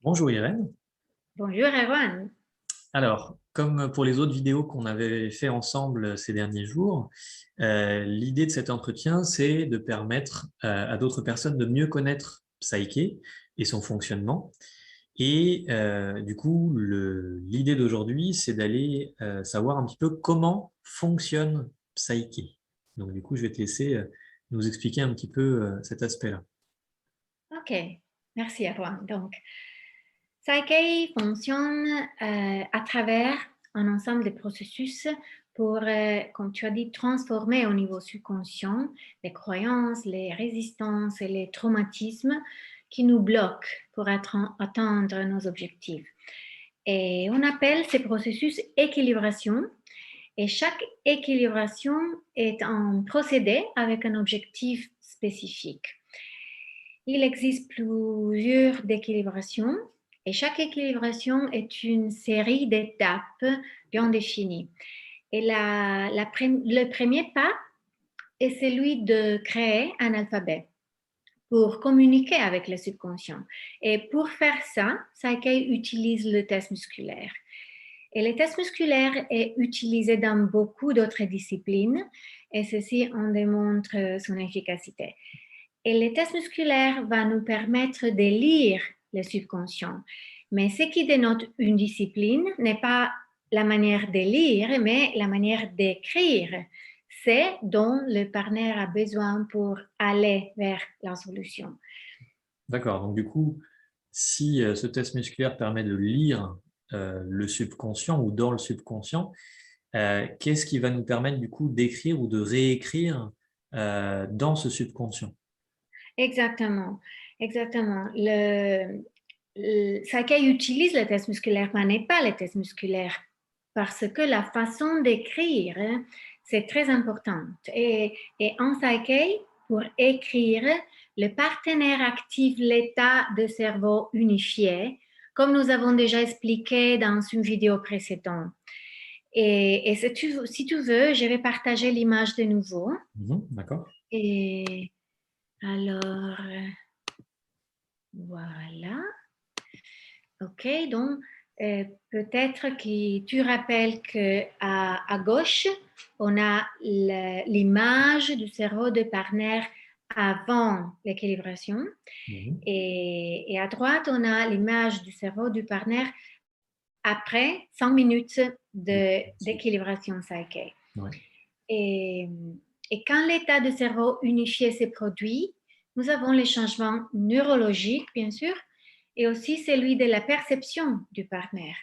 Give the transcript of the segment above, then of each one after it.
Bonjour Irène. Bonjour Erwan. Alors, comme pour les autres vidéos qu'on avait fait ensemble ces derniers jours, l'idée de cet entretien, c'est de permettre à d'autres personnes de mieux connaître Psyché et son fonctionnement. Et du coup, l'idée d'aujourd'hui, c'est d'aller savoir un petit peu comment fonctionne Psyché. Donc, du coup, je vais te laisser nous expliquer un petit peu cet aspect-là. Ok, merci Erwan. Donc, Psyche fonctionne à travers un ensemble de processus pour, comme tu as dit, transformer au niveau subconscient les croyances, les résistances et les traumatismes qui nous bloquent pour atteindre nos objectifs. Et on appelle ces processus équilibration. Et chaque équilibration est un procédé avec un objectif spécifique. Il existe plusieurs équilibrations et chaque équilibration est une série d'étapes bien définies. Et le premier pas est celui de créer un alphabet pour communiquer avec le subconscient. Et pour faire ça, Psyche utilise le test musculaire. Et le test musculaire est utilisé dans beaucoup d'autres disciplines et ceci en démontre son efficacité. Et le test musculaire va nous permettre de lire le subconscient. Mais ce qui dénote une discipline n'est pas la manière de lire, mais la manière d'écrire. C'est dont le partenaire a besoin pour aller vers la solution. D'accord. Donc, du coup, si ce test musculaire permet de lire le subconscient ou dans le subconscient, qu'est-ce qui va nous permettre du coup d'écrire ou de réécrire dans ce subconscient? Exactement, exactement. Sakai utilise le test musculaire, mais n'est pas le test musculaire parce que la façon d'écrire, hein, c'est très important. Et en Sakai, pour écrire, le partenaire active l'état de cerveau unifié, comme nous avons déjà expliqué dans une vidéo précédente. Et si tu veux, je vais partager l'image de nouveau. Mhm, d'accord. Et alors, voilà. OK, donc peut-être que tu rappelles qu'à gauche, on a l'image du cerveau de partenaire avant l'équilibration Mhm. et à droite, on a l'image du cerveau du partenaire après 100 minutes d'équilibration psyché. Ouais. Et, et quand l'état de cerveau unifié se produit, nous avons les changements neurologiques, bien sûr, et aussi celui de la perception du partenaire.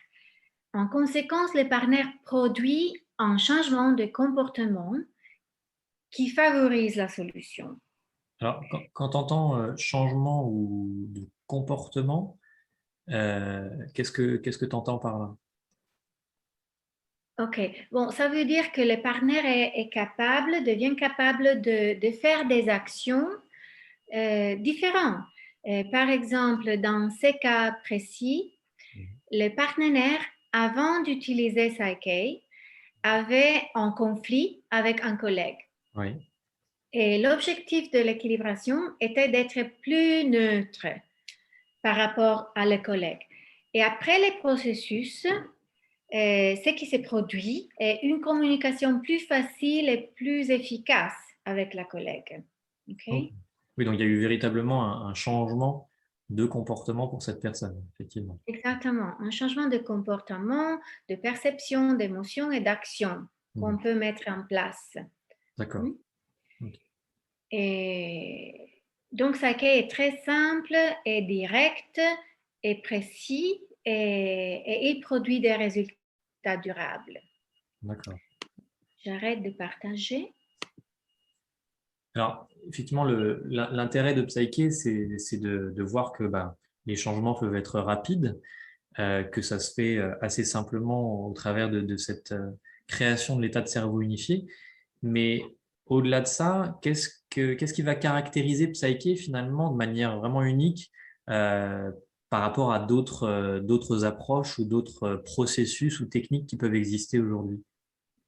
En conséquence, le partenaire produit un changement de comportement qui favorise la solution. Alors, quand tu entends changement ou de comportement, qu'est-ce que tu entends par là? OK. Bon, ça veut dire que le partenaire devient capable de faire des actions différentes. Par exemple, dans ces cas précis, Mhm. le partenaire, avant d'utiliser Psyche, avait un conflit avec un collègue. Oui, Et l'objectif de l'équilibration était d'être plus neutre par rapport à le collègue. Et après les processus, ce qui s'est produit est une communication plus facile et plus efficace avec la collègue. ok. OK? Oui, donc il y a eu véritablement un changement de comportement pour cette personne, effectivement. Exactement. Un changement de comportement, de perception, d'émotion et d'action qu'on Mhm. peut mettre en place. D'accord. Hmm? Ok. Et donc, Sake est très simple et direct et précis et il produit des résultats durables. D'accord. J'arrête de partager. Alors, effectivement, l'intérêt de Psyché, c'est de voir que ben, les changements peuvent être rapides, que ça se fait assez simplement au travers de cette création de l'état de cerveau unifié. Mais au-delà de ça, qu'est-ce qui va caractériser Psyché finalement de manière vraiment unique euh, par rapport à d'autres approches ou d'autres processus ou techniques qui peuvent exister aujourd'hui?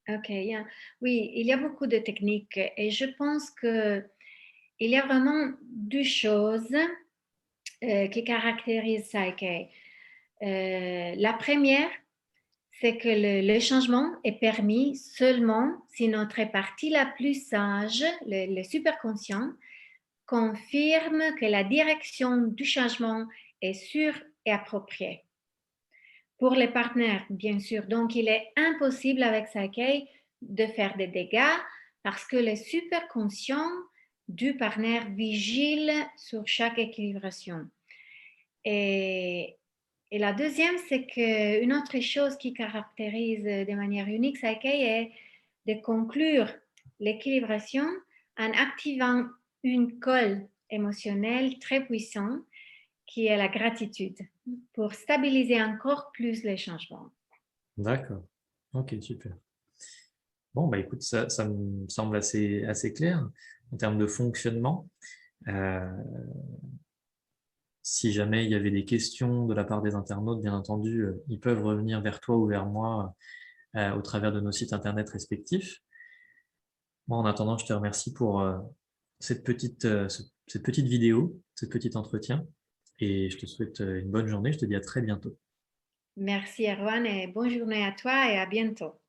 OK, yeah. Oui, il y a beaucoup de techniques et je pense que il y a vraiment deux choses qui caractérisent Psyche. La première, c'est que le changement est permis seulement si notre partie la plus sage, le superconscient, confirme que la direction du changement est sûre et appropriée. Pour les partenaires, bien sûr, donc il est impossible avec Psyche de faire des dégâts parce que le superconscient du partenaire vigile sur chaque équilibration. Et la deuxième, c'est qu'une autre chose qui caractérise de manière unique Psyche est de conclure l'équilibration en activant une colle émotionnelle très puissante qui est la gratitude pour stabiliser encore plus les changements. D'accord. Ok, super. Bon, bah écoute, ça me semble assez clair en termes de fonctionnement. Euh, Si jamais il y avait des questions de la part des internautes, bien entendu, ils peuvent revenir vers toi ou vers moi au travers de nos sites internet respectifs. Moi, en attendant, je te remercie pour cette petite vidéo, cette petit entretien, et je te souhaite une bonne journée. Je te dis à très bientôt. Merci Erwan et bonne journée à toi et à bientôt.